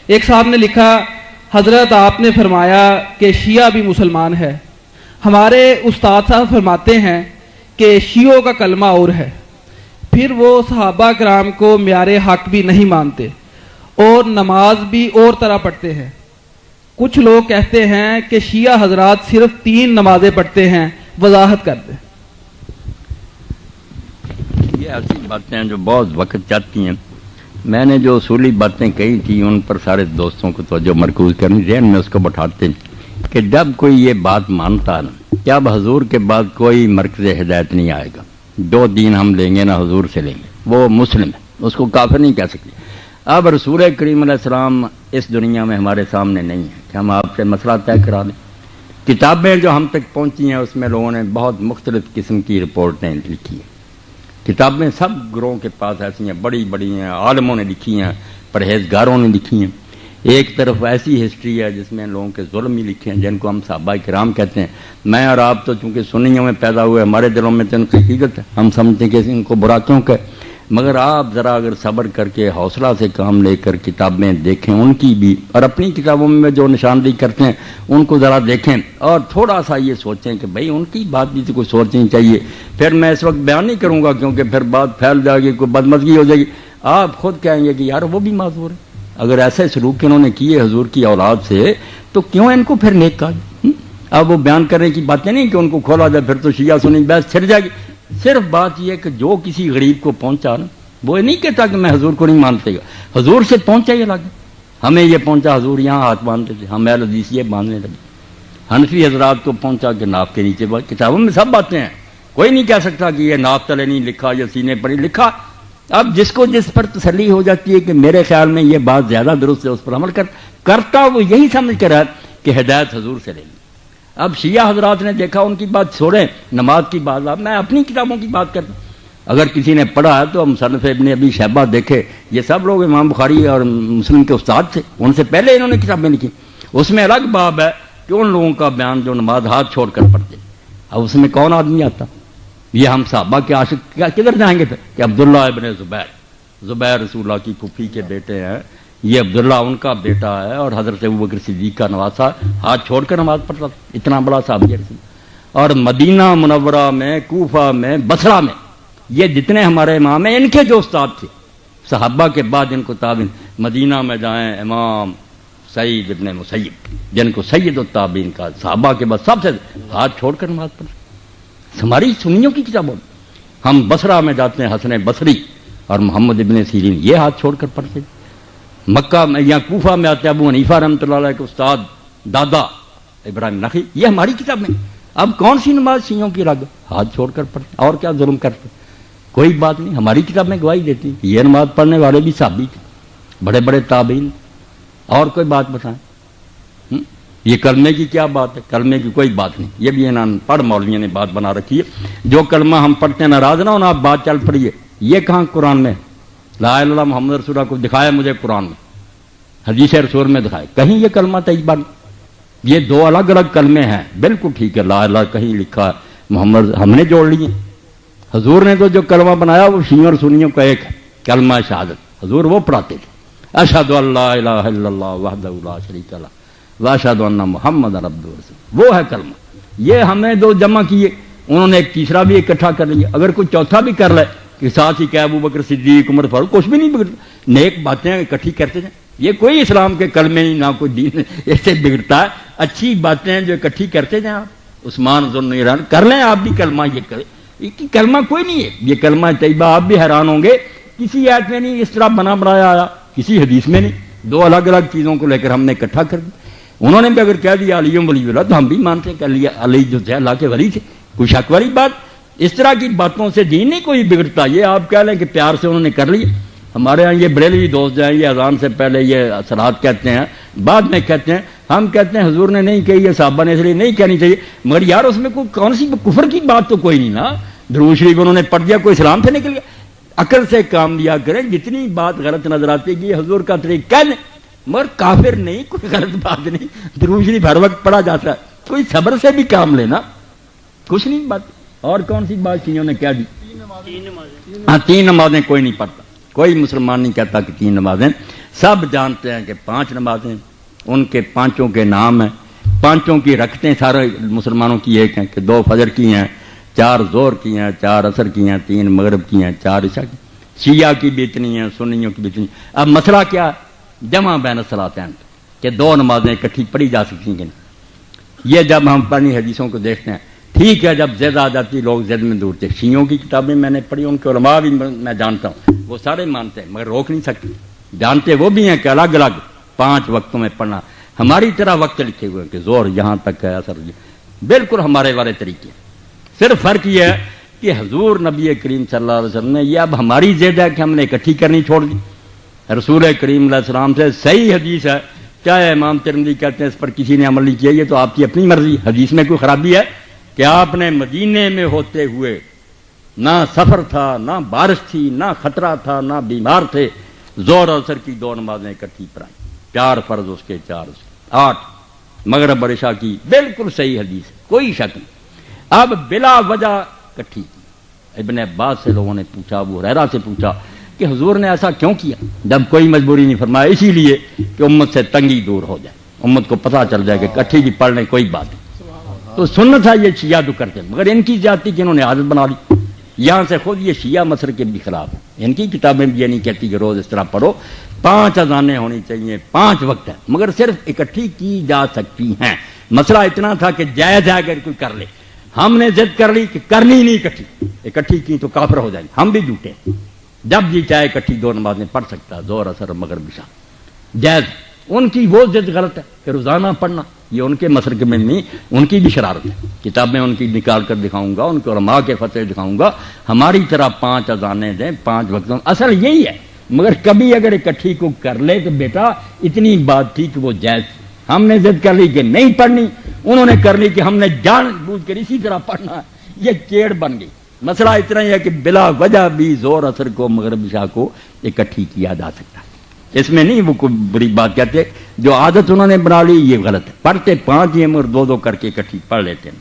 ایک صاحب نے لکھا، حضرت آپ نے فرمایا کہ شیعہ بھی مسلمان ہے. ہمارے استاد صاحب فرماتے ہیں کہ شیعوں کا کلمہ اور ہے، پھر وہ صحابہ کرام کو معیار حق بھی نہیں مانتے اور نماز بھی اور طرح پڑھتے ہیں. کچھ لوگ کہتے ہیں کہ شیعہ حضرات صرف 3 نمازیں پڑھتے ہیں، وضاحت کر دیں. یہ ایسی باتیں ہیں جو بہت وقت چاہتی ہیں. میں نے جو اصولی باتیں کہی تھی ان پر سارے دوستوں کو توجہ مرکوز کرنی، ذہن میں اس کو بٹھاتے ہیں کہ جب کوئی یہ بات مانتا نا کہ اب حضور کے بعد کوئی مرکز ہدایت نہیں آئے گا، 2 دین ہم لیں گے نا حضور سے لیں گے، وہ مسلم ہے، اس کو کافر نہیں کہہ سکتے. اب رسول کریم علیہ السلام اس دنیا میں ہمارے سامنے نہیں ہے کہ ہم آپ سے مسئلہ طے کرا دیں. کتابیں جو ہم تک پہنچی ہیں اس میں لوگوں نے بہت مختلف قسم کی رپورٹیں لکھی ہیں. کتابیں سب گروہوں کے پاس ایسی ہیں، بڑی بڑی ہیں، عالموں نے لکھی ہیں، پرہیزگاروں نے لکھی ہیں. ایک طرف ایسی ہسٹری ہے جس میں لوگوں کے ظلم ہی لکھے ہیں جن کو ہم صحابہ کرام کہتے ہیں. میں اور آپ تو چونکہ سنیوں میں پیدا ہوئے، ہمارے دلوں میں تو ان کی حقیقت ہے، ہم سمجھتے ہیں کہ ان کو برا کیوں کہ، مگر آپ ذرا اگر صبر کر کے حوصلہ سے کام لے کر کتابیں دیکھیں ان کی بھی، اور اپنی کتابوں میں جو نشاندہی کرتے ہیں ان کو ذرا دیکھیں اور تھوڑا سا یہ سوچیں کہ بھئی ان کی بات بھی تو کوئی سوچنی چاہیے. پھر میں اس وقت بیان نہیں کروں گا کیونکہ پھر بات پھیل جائے گی، کوئی بدمزگی ہو جائے گی. آپ خود کہیں گے کہ یار وہ بھی معذور ہے. اگر ایسے سلوک انہوں نے کیے حضور کی اولاد سے تو کیوں ان کو پھر نیک کہا؟ اب وہ بیان کرنے کی باتیں نہیں کہ ان کو کھولا جائے پھر تو شیعہ سنی بحث چھڑ جائے گی. صرف بات یہ کہ جو کسی غریب کو پہنچا نا، وہ نہیں کہتا کہ میں حضور کو نہیں مانتے گا، حضور سے پہنچا یہ لگے. ہمیں یہ پہنچا حضور یہاں ہاتھ باندھتے تھے، ہم اہل حدیث یہ باندھنے لگے. حنفی حضرات کو پہنچا کہ ناف کے نیچے کتابوں میں سب باتیں ہیں، کوئی نہیں کہہ سکتا کہ یہ ناف تلے نہیں لکھا یا سینے پر ہی لکھا. اب جس کو جس پر تسلی ہو جاتی ہے کہ میرے خیال میں یہ بات زیادہ درست ہے اس پر عمل کرتا وہ یہی سمجھ کر ہے کہ ہدایت حضور سے لے لی. اب شیعہ حضرات نے دیکھا ان کی بات چھوڑیں، نماز کی بات. اب میں اپنی کتابوں کی بات کرتا ہوں. اگر کسی نے پڑھا ہے تو مصنف ابن ابی شیبہ دیکھے، یہ سب لوگ امام بخاری اور مسلم کے استاد تھے، ان سے پہلے انہوں نے کتابیں لکھی. اس میں الگ باب ہے کہ ان لوگوں کا بیان جو نماز ہاتھ چھوڑ کر پڑھتے. اب اس میں کون آدمی آتا؟ یہ ہم صحابہ کے عاشق کدھر جائیں گے پھر کہ عبداللہ ابن زبیر رسول اللہ کی پھوپھی کے بیٹے ہیں، یہ عبداللہ ان کا بیٹا ہے اور حضرت ابوبکر صدیق کا نواسا، ہاتھ چھوڑ کر نماز پڑھتا تھا. اتنا بڑا صحابی رسول. اور مدینہ منورہ میں، کوفہ میں، بصرہ میں یہ جتنے ہمارے امام ہیں ان کے جو استاد تھے صحابہ کے بعد ان کو تابعین. مدینہ میں جائیں امام سعید ابن مسیب جن کو سید التابعین کا، صحابہ کے بعد سب سے ہاتھ چھوڑ کر نماز پڑھتے. ہماری سنیوں کی کتابوں میں ہم بصرہ میں جاتے ہیں، حسن بصری اور محمد ابن سیرین یہ ہاتھ چھوڑ کر پڑھتے. مکہ میں یا کوفہ میں آتے ابو حنیفہ رحمۃ اللہ علیہ کے استاد دادا ابراہیم نخعی، یہ ہماری کتاب میں. اب کون سی نماز شیعوں کی الگ؟ ہاتھ چھوڑ کر پڑھتے اور کیا ظلم کرتے؟ کوئی بات نہیں. ہماری کتاب میں گواہی دیتی یہ نماز پڑھنے والے بھی صحابی تھے، بڑے بڑے تابعین. اور کوئی بات بتائیں؟ یہ کلمے کی کیا بات ہے؟ کلمے کی کوئی بات نہیں. یہ بھی انہوں پڑھ مولویوں نے بات بنا رکھی ہے. جو کلمہ ہم پڑھتے ہیں ناراض نہ ہونا، آپ بات چل پڑیے. یہ کہاں قرآن میں؟ لا الہ الا اللہ محمد رسول اللہ کو دکھایا مجھے قرآن میں، حدیث رسول میں دکھائے، کہیں یہ کلمہ طیبہ نہیں. یہ 2 الگ الگ کلمے ہیں. بالکل ٹھیک ہے، لا الہ کہیں لکھا ہے، محمد ہم نے جوڑ لیے. حضور نے تو جو کلمہ بنایا وہ شیعوں اور سنیوں کا ایک ہے، کلمہ شہادت. حضور وہ پڑھاتے تھے، اشہد ان لا الہ الا اللہ وحدہ لا شریک لہ واشہد ان محمد عبدہ ورسولہ، وہ ہے کلمہ. یہ ہمیں 2 جمع کیے، انہوں نے ایک تیسرا بھی اکٹھا کر لیا. اگر کوئی چوتھا بھی کر لے کہ ساتھ ہی کہ ابوبکر صدیق عمر فاروق، کچھ بھی نہیں بگڑتا. نیک باتیں اکٹھی کرتے ہیں. یہ کوئی اسلام کے کلمے نہیں، نہ کوئی دین اس سے بگڑتا ہے. اچھی باتیں جو اکٹھی کرتے ہیں آپ، عثمان ذوالنورین کر لیں آپ بھی کلمہ. یہ کریں، یہ کلمہ کوئی نہیں ہے. یہ کلمہ طیبہ آپ بھی حیران ہوں گے کسی آیت میں نہیں اس طرح بنا بنایا آیا، کسی حدیث میں نہیں. 2 الگ الگ چیزوں کو لے کر ہم نے اکٹھا کر دیا. انہوں نے بھی اگر کہہ دیا علی ولی اللہ تو ہم بھی مانتے ہیں کہ علی جو تھے اللہ کے ولی تھے، کوئی شک والی بات. اس طرح کی باتوں سے دین نہیں کوئی بگڑتا. یہ آپ کہہ لیں کہ پیار سے انہوں نے کر لیا. ہمارے ہاں یہ بریلوی دوست جو ہیں یہ اذان سے پہلے یہ صلات کہتے ہیں، بعد میں کہتے ہیں. ہم کہتے ہیں حضور نے نہیں کہی ہے، صحابہ نے اس لیے نہیں کہنی چاہیے. مگر یار اس میں کوئی کون سی کفر کی بات تو کوئی نہیں نا. درود شریف انہوں نے پڑھ دیا، کوئی اسلام سے نکل گیا. عقل سے کام لیا کریں. جتنی بات غلط نظر آتی ہے یہ حضور کا طریقہ کہہ دیں، مگر کافر نہیں، کوئی غلط بات نہیں. درود شریف ہر وقت پڑھا جاتا ہے. کوئی صبر سے بھی کام لینا، کچھ نہیں بات. اور کون سی بات چیزوں نے کہہ دی؟ 3 نمازیں. ہاں 3 نمازیں کوئی نہیں پڑھتا. کوئی مسلمان نہیں کہتا کہ 3 نمازیں. سب جانتے ہیں کہ 5 نمازیں ان کے 5 کے نام ہیں، 5 کی رکھتے سارے مسلمانوں کی ایک ہیں کہ 2 فجر کی ہیں، 4 ظہر کی ہیں، 4 عصر کی ہیں، 3 مغرب کی ہیں، 4 عشاء کی، شیعہ کی بھی اتنی ہیں، سنیوں کی بھی اتنی۔ اب مسئلہ کیا ہے؟ جمع بین الصلاتین کہ 2 نمازیں اکٹھی پڑھی جا سکتی ہیں کہ نہیں۔ یہ جب ہم پرانی حدیثوں کو دیکھتے ہیں، ٹھیک ہے جب زد آ جاتی لوگ زد میں دور تھے، شیعوں کی کتابیں میں نے پڑھی، ان کے علماء بھی میں جانتا ہوں، وہ سارے مانتے ہیں مگر روک نہیں سکتے، جانتے وہ بھی ہیں کہ الگ الگ 5 وقتوں میں پڑھنا۔ ہماری طرح وقت لکھے ہوئے ہیں کہ زور یہاں تک ہے، اثر بالکل ہمارے والے طریقے، صرف فرق یہ ہے کہ حضور نبی کریم صلی اللہ علیہ وسلم نے یہ اب ہماری زد ہے کہ ہم نے اکٹھی کرنی چھوڑ دی۔ رسول کریم علیہ السلام سے صحیح حدیث ہے، چاہے امام ترمذی کہتے ہیں اس پر کسی نے عمل نہیں کیا، یہ تو آپ کی اپنی مرضی، حدیث میں کوئی خرابی ہے کہ آپ نے مدینے میں ہوتے ہوئے نہ سفر تھا، نہ بارش تھی، نہ خطرہ تھا، نہ بیمار تھے، ظہر اور عصر کی 2 نمازیں اکٹھی پڑھائیں، 4 فرض اس کے 4 اس کے 8 مغرب اور عشاء کی، بالکل صحیح حدیث، کوئی شک نہیں۔ اب بلا وجہ اکٹھی کی۔ ابن عباس سے لوگوں نے پوچھا، ابو ہریرہ سے پوچھا کہ حضور نے ایسا کیوں کیا جب کوئی مجبوری نہیں فرمایا؟ اسی لیے کہ امت سے تنگی دور ہو جائے، امت کو پتہ چل جائے کہ اکٹھی کی پڑھ لیں کوئی بات نہیں۔ تو سنت ہے یہ شیعہ جو کرتے ہیں، مگر ان کی زیادتی کہ انہوں نے عادت بنا لی، یہاں سے خود یہ شیعہ مسر کے بھی خلاف ہیں، ان کی کتابیں بھی یہ نہیں کہتی کہ روز اس طرح پڑھو، 5 اذانیں ہونی چاہیے، 5 وقت ہے، مگر صرف اکٹھی کی جا سکتی ہیں۔ مسئلہ اتنا تھا کہ جائز ہے اگر کوئی کر لے، ہم نے ضد کر لی کہ کرنی نہیں اکٹھی کی تو کافر ہو جائیں گے، ہم بھی جھوٹے ہیں، جب جی چاہے اکٹھی 2 نمازیں پڑھ سکتا ہے، ظہر عصر مغرب عشاء جائز۔ ان کی وہ ضد غلط ہے کہ روزانہ پڑھنا، یہ ان کے مسلک میں نہیں، ان کی بھی شرارت ہے، کتابیں ان کی نکال کر دکھاؤں گا، ان کے علماء کے فتوے دکھاؤں گا، ہماری طرح 5 اذانیں دیں 5 وقتوں، اصل یہی ہے، مگر کبھی اگر اکٹھی کو کر لے تو بیٹا اتنی بات تھی کہ وہ جائز تھی، ہم نے ضد کر لی کہ نہیں پڑھنی، انہوں نے کر لی کہ ہم نے جان بوجھ کر اسی طرح پڑھنا ہے، یہ چیڑ بن گئی۔ مسئلہ اتنا ہی ہے کہ بلا وجہ بھی ظہر عصر کو مغرب عشاء کو اکٹھی کیا جا سکتا ہے، اس میں نہیں وہ کوئی بری بات کہتے، جو عادت انہوں نے بنا لی یہ غلط ہے، پڑھتے 5 ہی مگر 2 کر کے اکٹھی پڑھ لیتے ہیں۔